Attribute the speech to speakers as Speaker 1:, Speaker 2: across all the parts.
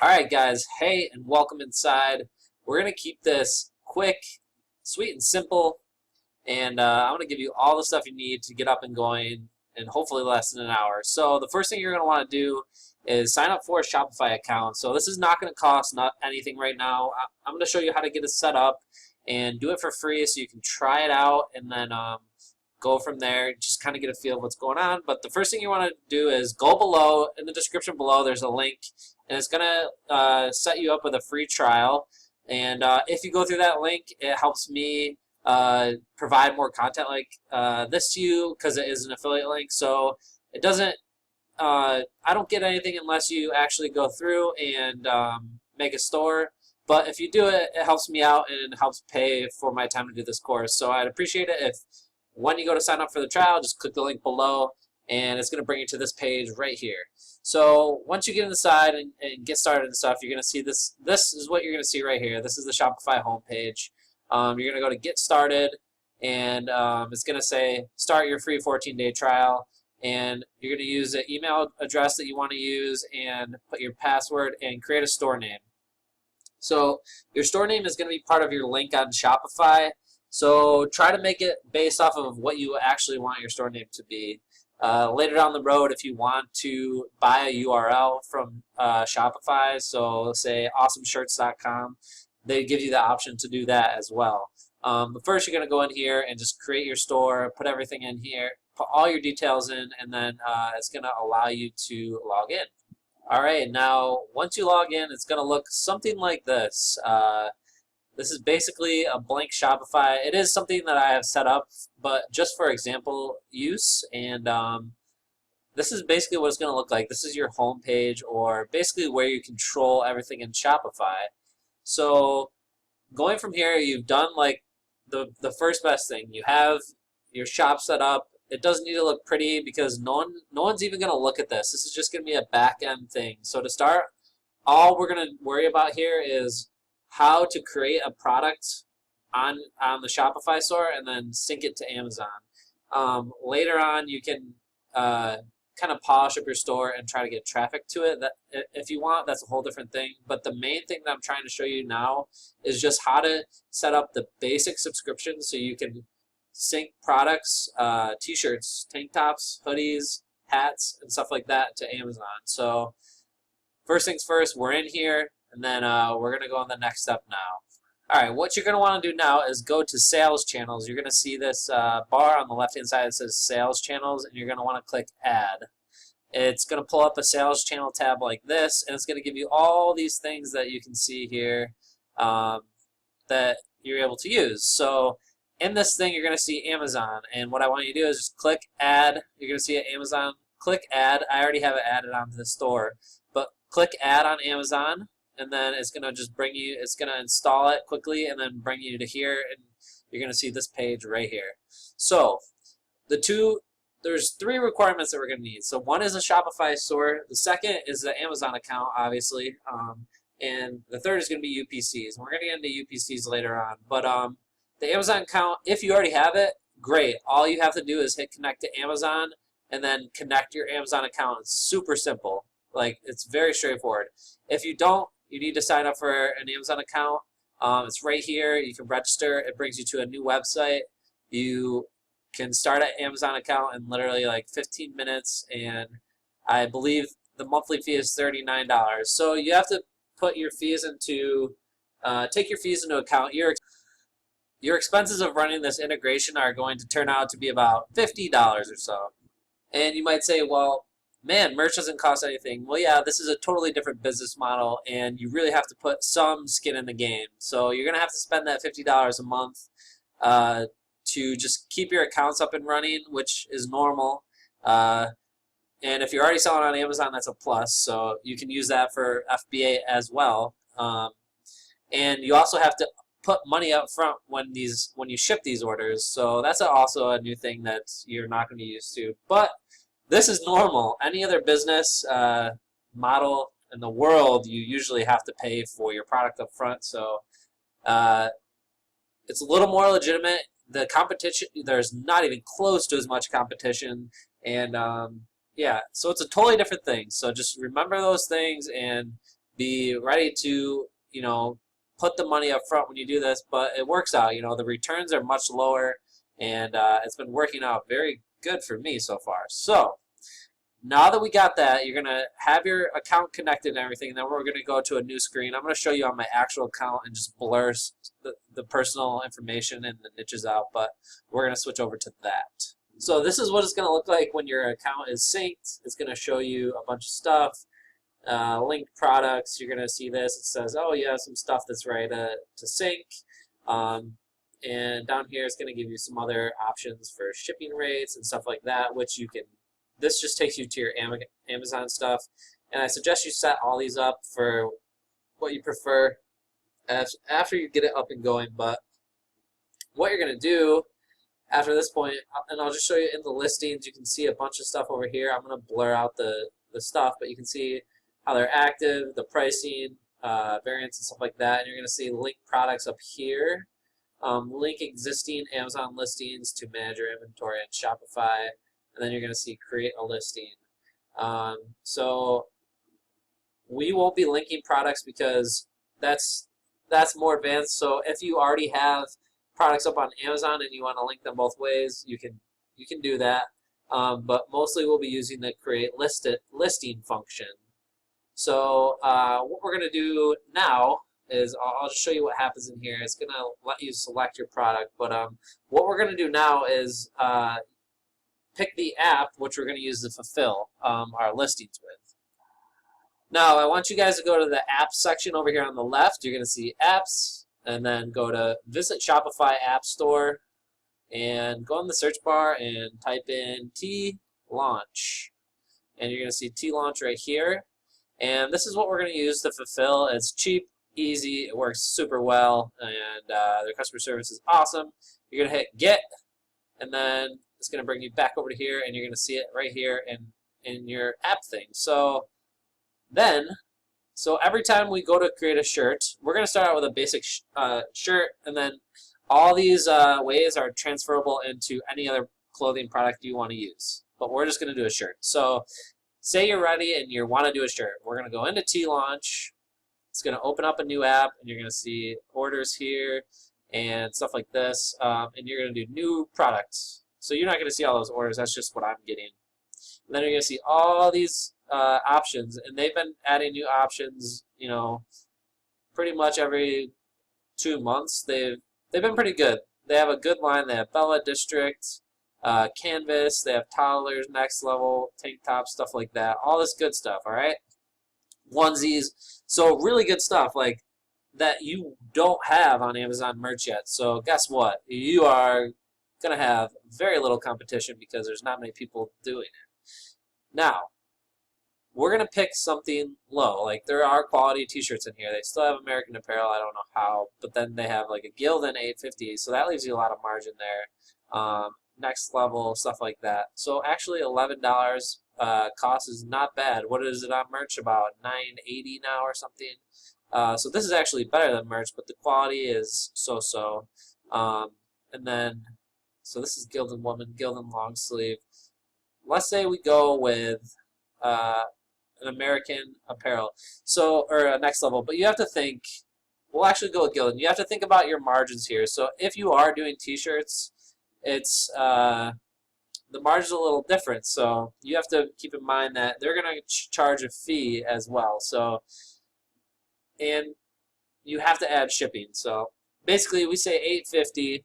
Speaker 1: Alright guys, hey and welcome inside. We're going to keep this quick, sweet and simple, and I'm going to give you all the stuff you need to get up and going in hopefully less than an hour. So the first thing you're going to want to do is sign up for a Shopify account. So this is not going to cost not anything right now. I'm going to show you how to get it set up and do it for free so you can try it out and then go from there, just kind of get a feel of what's going on. But the first thing you want to do is go below, in the description below there's a link, and it's going to set you up with a free trial. And if you go through that link, it helps me provide more content like this to you because it is an affiliate link. So it doesn't, I don't get anything unless you actually go through and make a store. But if you do it, it helps me out and it helps pay for my time to do this course. So I'd appreciate it if when you go to sign up for the trial, just click the link below, and it's going to bring you to this page right here. So once you get inside and get started and stuff, you're going to see this. This is what you're going to see right here. This is the Shopify homepage. You're going to go to Get Started, and it's going to say Start Your Free 14-day trial. And you're going to use the email address that you want to use and put your password and create a store name. So your store name is going to be part of your link on Shopify. So try to make it based off of what you actually want your store name to be. Later down the road, if you want to buy a URL from Shopify, so say awesomeshirts.com, they give you the option to do that as well. But first you're going to go in here and just create your store, put everything in here, put all your details in, and then it's going to allow you to log in. Alright, now once you log in, it's going to look something like this. This is basically a blank Shopify. It is something that I have set up, but just for example use. And this is basically what it's going to look like. This is your home page, or basically where you control everything in Shopify. So going from here, you've done like the first best thing. You have your shop set up. It doesn't need to look pretty because no one's even going to look at this. This is just going to be a back end thing. So to start, all we're going to worry about here is how to create a product on the Shopify store and then sync it to Amazon. Later on, you can kind of polish up your store and try to get traffic to it. That, if you want, that's a whole different thing. But the main thing that I'm trying to show you now is just how to set up the basic subscription so you can sync products, t-shirts, tank tops, hoodies, hats, and stuff like that to Amazon. So first things first, we're in here. And then we're going to go on the next step now. All right, what you're going to want to do now is go to Sales Channels. You're going to see this bar on the left-hand side that says Sales Channels, and you're going to want to click Add. It's going to pull up a Sales Channel tab like this, and it's going to give you all these things that you can see here that you're able to use. So in this thing, you're going to see Amazon, and what I want you to do is just click Add. You're going to see it, Amazon. Click Add. I already have it added onto the store, but click Add on Amazon. And then it's going to just bring you, it's going to install it quickly and then bring you to here, and you're going to see this page right here. So there's three requirements that we're going to need. So one is a Shopify store. The second is the Amazon account, obviously. And the third is going to be UPCs. And we're going to get into UPCs later on. But the Amazon account, if you already have it, great. All you have to do is hit connect to Amazon and then connect your Amazon account. It's super simple. Like, it's very straightforward. If you don't, you need to sign up for an Amazon account. It's right here. You can register. It brings you to a new website. You can start an Amazon account in literally like 15 minutes, and I believe the monthly fee is $39. So you have to put your fees into, take your fees into account. Your expenses of running this integration are going to turn out to be about $50 or so. And you might say, well, man, merch doesn't cost anything. Well, yeah, this is a totally different business model, and you really have to put some skin in the game. So you're going to have to spend that $50 a month to just keep your accounts up and running, which is normal. And if you're already selling on Amazon, that's a plus. So you can use that for FBA as well. And you also have to put money up front when you ship these orders. So that's also a new thing that you're not going to be used to. But this is normal. Any other business model in the world, you usually have to pay for your product up front. So it's a little more legitimate. The competition, there's not even close to as much competition. And yeah, so it's a totally different thing. So just remember those things and be ready to, you know, put the money up front when you do this, but it works out. You know, the returns are much lower, and it's been working out very good for me so far. So now that we got that, you're going to have your account connected and everything. Then we're going to go to a new screen. I'm going to show you on my actual account and just blur the personal information and the niches out, but we're going to switch over to that. So this is what it's going to look like when your account is synced. It's going to show you a bunch of stuff. Linked products, you're going to see this. It says, oh, you have some stuff that's ready to sync. And down here it's going to give you some other options for shipping rates and stuff like that, which you can, this just takes you to your Amazon stuff. And I suggest you set all these up for what you prefer after you get it up and going. But what you're going to do after this point, and I'll just show you in the listings, you can see a bunch of stuff over here. I'm going to blur out the stuff, but you can see how they're active, the pricing, variants and stuff like that. And you're going to see link products up here. Link existing Amazon listings to manage your inventory in Shopify. And then you're going to see create a listing. So we won't be linking products because that's more advanced. So if you already have products up on Amazon and you want to link them both ways, you can do that. But mostly we'll be using the create listing function. So what we're going to do now is I'll just show you what happens in here. It's going to let you select your product. But what we're going to do now is pick the app which we're going to use to fulfill our listings with. Now I want you guys to go to the apps section over here on the left. You're going to see apps, and then go to visit Shopify App Store, and go in the search bar and type in T-Launch. And you're going to see T-Launch right here. And this is what we're going to use to fulfill. It's cheap, easy, it works super well, and their customer service is awesome. You're going to hit Get, and then it's going to bring you back over to here, and you're going to see it right here in your app thing. So every time we go to create a shirt, we're going to start out with a basic shirt, and then all these ways are transferable into any other clothing product you want to use. But we're just going to do a shirt. So say you're ready and you want to do a shirt. We're going to go into T-Launch. It's going to open up a new app, and you're going to see orders here and stuff like this. And you're going to do new products. So you're not going to see all those orders. That's just what I'm getting. And then you're going to see all these options, and they've been adding new options, you know, pretty much every 2 months. They've been pretty good. They have a good line. They have Bella District, Canvas. They have toddlers, next level, tank tops, stuff like that. All this good stuff. All right, onesies. So really good stuff like that you don't have on Amazon merch yet. So guess what? You are gonna have very little competition because there's not many people doing it. Now, we're going to pick something low. Like, there are quality t-shirts in here. They still have American Apparel. I don't know how. But then they have, like, a Gildan 850. So that leaves you a lot of margin there. Next level, stuff like that. So actually, $11 cost is not bad. What is it on merch? About $9.80 now or something. So this is actually better than merch, but the quality is so-so. And then, so this is Gildan Woman, Gildan long sleeve. Let's say we go with an American Apparel, so, or a next level, but you have to think, we'll actually go with Gildan. You have to think about your margins here. So if you are doing t-shirts, it's the margin's a little different, so you have to keep in mind that they're going to charge a fee as well. So, and you have to add shipping. So basically we say $8.50.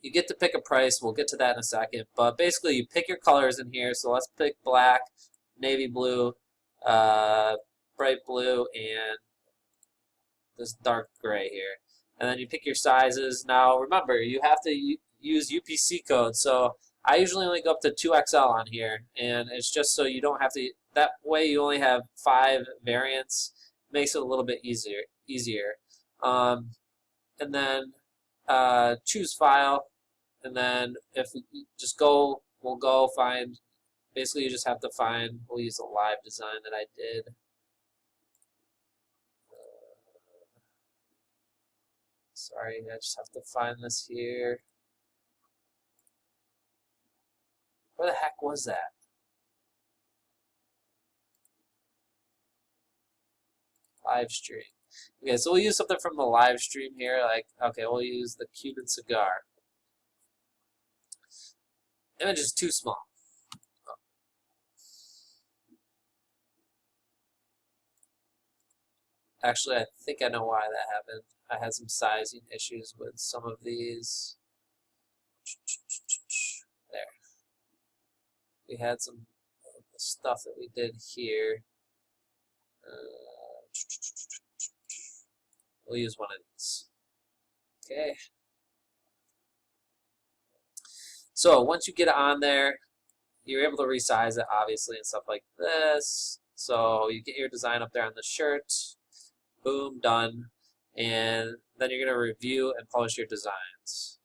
Speaker 1: You get to pick a price. We'll get to that in a second. But basically, you pick your colors in here. So let's pick black, navy blue, bright blue, and this dark gray here. And then you pick your sizes. Now, remember, you have to use UPC codes. So I usually only go up to 2XL on here. And it's just so you don't have to, that way you only have 5 variants. Makes it a little bit easier. And then choose file. And then if we just go, we'll go find, basically you just have to find, we'll use a live design that I did. Sorry, I just have to find this here. Where the heck was that? Live stream. Okay, so we'll use something from the live stream here. Like, okay, we'll use the Cuban cigar. Image is too small. Actually, I think I know why that happened. I had some sizing issues with some of these. There. We had some of the stuff that we did here. We'll use one of these. Okay. So once you get it on there, you're able to resize it, obviously, and stuff like this. So you get your design up there on the shirt. Boom, done. And then you're going to review and publish your designs.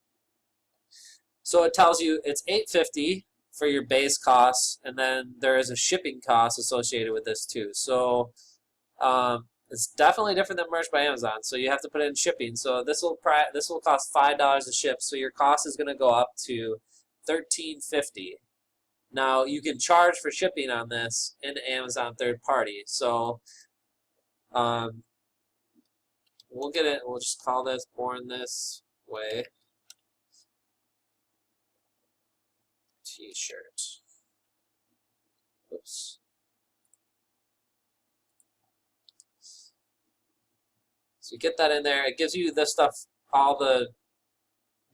Speaker 1: So it tells you it's $8.50 for your base costs, and then there is a shipping cost associated with this too. So it's definitely different than merch by Amazon. So you have to put in shipping. So this will cost $5 to ship. So your cost is going to go up to $13.50. Now you can charge for shipping on this in Amazon third party. So we'll get it. We'll just call this Born This Way T-shirt. Oops. So you get that in there. It gives you this stuff, all the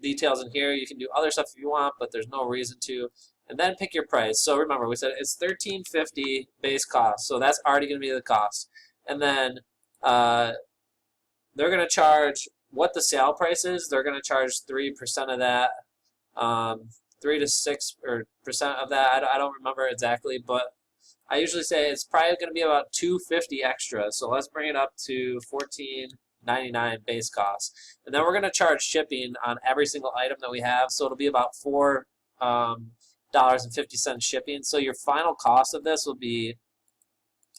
Speaker 1: details in here. You can do other stuff if you want, but there's no reason to. And then pick your price. So remember, we said it's $13.50 base cost. So that's already going to be the cost. And then they're going to charge what the sale price is. They're going to charge 3% of that, 3 to 6% of that. I don't remember exactly, but I usually say it's probably going to be about $2.50 extra. So let's bring it up to $14.99 base cost, and then we're going to charge shipping on every single item that we have. So it'll be about $4.50 shipping. So your final cost of this will be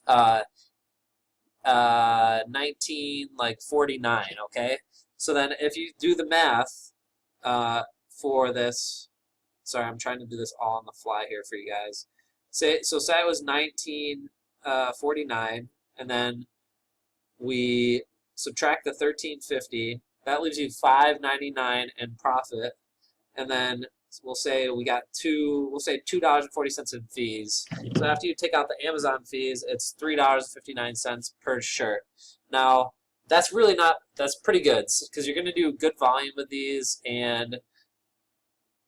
Speaker 1: $19.49. Okay. So then if you do the math for this, sorry, I'm trying to do this all on the fly here for you guys. Say it was $19.49, and then we subtract the $13.50. That leaves you $5.99 in profit, and then we'll say we got $2.40 in fees. So after you take out the Amazon fees, it's $3.59 per shirt. Now that's pretty good because you're going to do good volume with these, and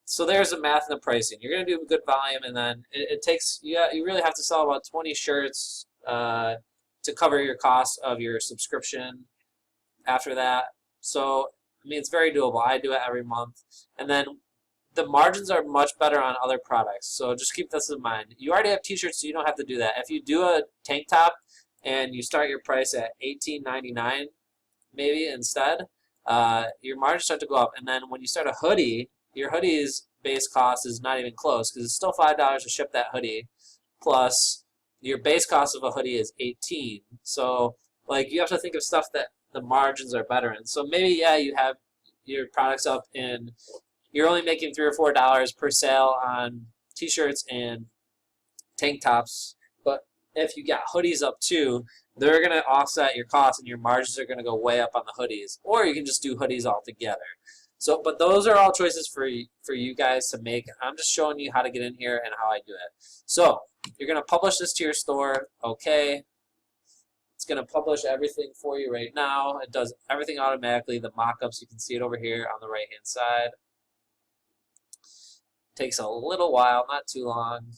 Speaker 1: so there's the math and the pricing. You're going to do a good volume, and then it takes you really have to sell about 20 shirts to cover your cost of your subscription after that. So I mean, it's very doable. I do it every month, and then the margins are much better on other products. So just keep this in mind. You already have t-shirts, so you don't have to do that. If you do a tank top and you start your price at $18.99 maybe instead, your margins start to go up. And then when you start a hoodie, your hoodie's base cost is not even close because it's still $5 to ship that hoodie, plus your base cost of a hoodie is $18. So like you have to think of stuff that the margins are better in. So maybe you have your products up in, you're only making $3 or $4 per sale on t-shirts and tank tops, but if you got hoodies up too, they're going to offset your costs and your margins are going to go way up on the hoodies. Or you can just do hoodies altogether. So, but those are all choices for you guys to make. I'm just showing you how to get in here and how I do it. So you're going to publish this to your store. Okay. It's going to publish everything for you right now. It does everything automatically. The mock-ups, you can see it over here on the right-hand side. Takes a little while, not too long.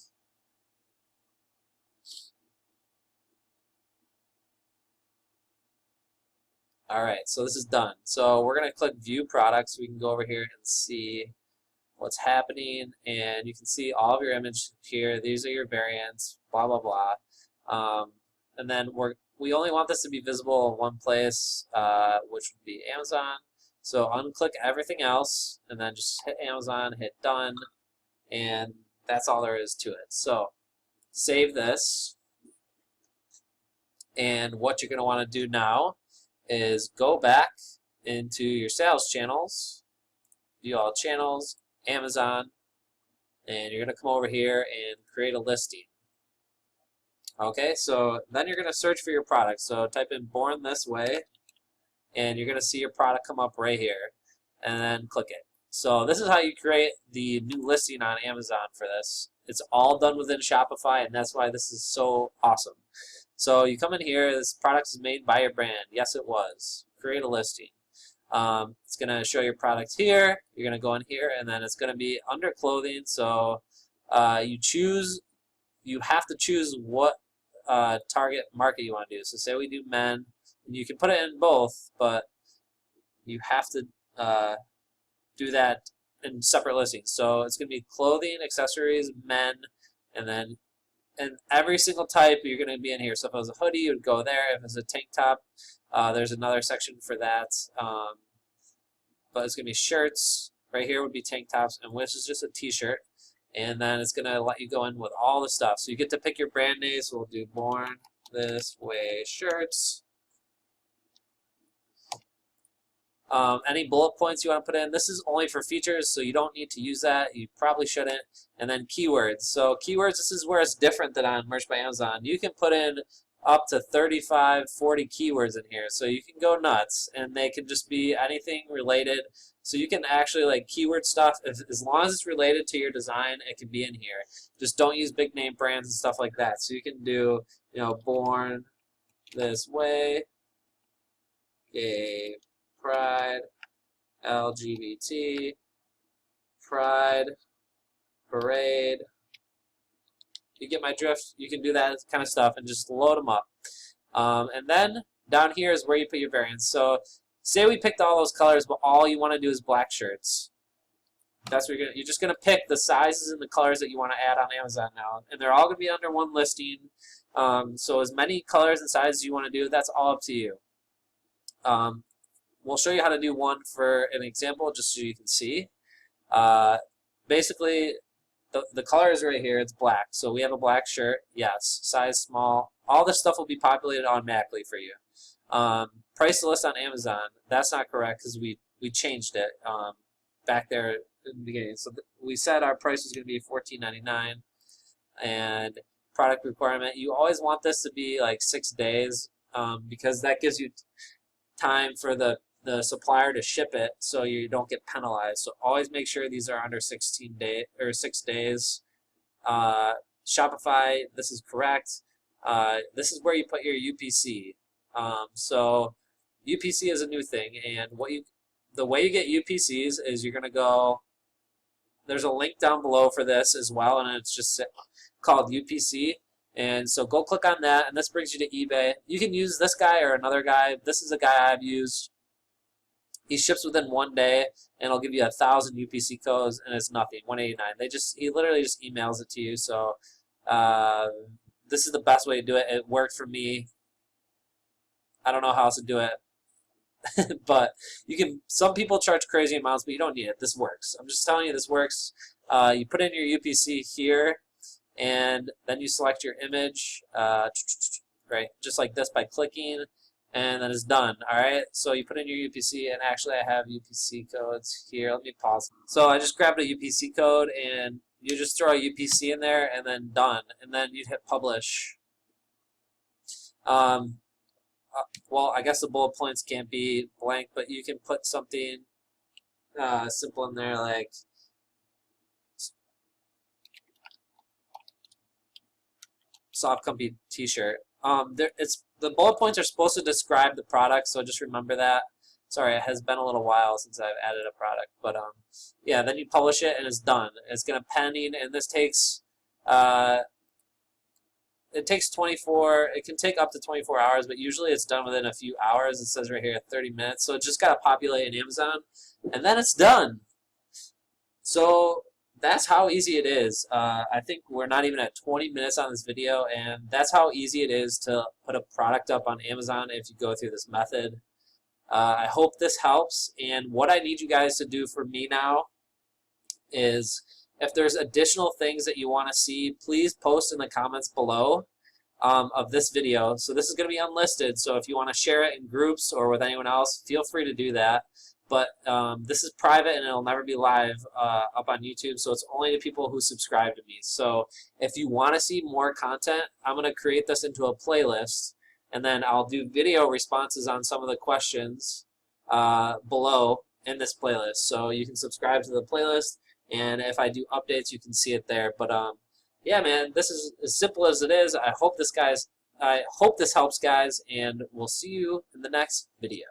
Speaker 1: All right, so this is done. So we're going to click View Products. We can go over here and see what's happening, and you can see all of your image here. These are your variants, blah, blah, blah. And then we only want this to be visible in one place, which would be Amazon. So unclick everything else, and then just hit Amazon, hit Done, and that's all there is to it. So save this, and what you're going to want to do now is go back into your sales channels, view all channels, Amazon, and you're going to come over here and create a listing. Okay, so then you're going to search for your product. So type in born this way, and you're going to see your product come up right here, and then click it. So this is how you create the new listing on Amazon for this. It's all done within Shopify, and that's why this is so awesome. So you come in here, this product is made by your brand. Yes, it was. Create a listing. It's going to show your product here. You're going to go in here, and then it's going to be under clothing. So you have to choose what target market you want to do. So say we do men, and you can put it in both, but you have to do that in separate listings. So it's going to be clothing, accessories, men, and every single type you're going to be in here. So if it was a hoodie, you would go there. If it's a tank top, there's another section for that. But it's going to be shirts. Right here would be tank tops, and which is just a t-shirt. And then it's going to let you go in with all the stuff. So you get to pick your brand name. So we'll do Born This Way shirts. Any bullet points you want to put in. This is only for features, so you don't need to use that. You probably shouldn't. And then keywords. So keywords, this is where it's different than on Merch by Amazon. You can put in up to 35, 40 keywords in here. So you can go nuts, and they can just be anything related. So you can actually like keyword stuff, as long as it's related to your design, it can be in here. Just don't use big name brands and stuff like that. So you can do, Born This Way, gay pride, LGBT, pride, parade. You get my drift. You can do that kind of stuff and just load them up. And then down here is where you put your variants. So say we picked all those colors, but all you want to do is black shirts. That's what you're just going to pick the sizes and the colors that you want to add on Amazon now. And they're all going to be under one listing. So as many colors and sizes you want to do, that's all up to you. We'll show you how to do one for an example just so you can see. Basically, the color is right here. It's black. So we have a black shirt. Yes. Size small. All this stuff will be populated automatically for you. Price to list on Amazon. That's not correct because we changed it back there in the beginning. So we said our price was going to be $14.99. And product requirement, you always want this to be like 6 days because that gives you time for the supplier to ship it so you don't get penalized. So always make sure these are under 6 days. Shopify, this is correct. This is where you put your UPC. So UPC is a new thing, and the way you get UPCs is you're going to go, there's a link down below for this as well, and it's just called UPC. And so go click on that, and this brings you to eBay. You can use this guy or another guy. This is a guy I've used. He ships within 1 day, and it'll give you 1,000 UPC codes, and it's nothing, $189. He literally just emails it to you. So this is the best way to do it. It worked for me. I don't know how else to do it, but some people charge crazy amounts, but you don't need it. This works. I'm just telling you this works. You put in your UPC here, and then you select your image, right, just like this by clicking, and then it's done. All right, so you put in your UPC, and actually I have UPC codes here. Let me pause. So I just grabbed a UPC code, and you just throw a UPC in there, and then done, and then you'd hit publish. Well, I guess the bullet points can't be blank, but you can put something simple in there like soft comfy t-shirt. The bullet points are supposed to describe the product, so just remember that. Sorry, it has been a little while since I've added a product, but yeah, then you publish it and it's done. It's gonna pending, and this takes it takes 24. It can take up to 24 hours, but usually it's done within a few hours. It says right here 30 minutes, so it just gotta populate in Amazon, and then it's done. So that's how easy it is. I think we're not even at 20 minutes on this video, and that's how easy it is to put a product up on Amazon if you go through this method. I hope this helps, and what I need you guys to do for me now is if there's additional things that you want to see, please post in the comments below of this video. So this is going to be unlisted, so if you want to share it in groups or with anyone else, feel free to do that. but this is private and it'll never be live up on YouTube, so it's only to people who subscribe to me. So if you want to see more content, I'm going to create this into a playlist, and then I'll do video responses on some of the questions below in this playlist. So you can subscribe to the playlist, and if I do updates, you can see it there. But yeah, man, this is as simple as it is. I hope this helps, guys, and we'll see you in the next video.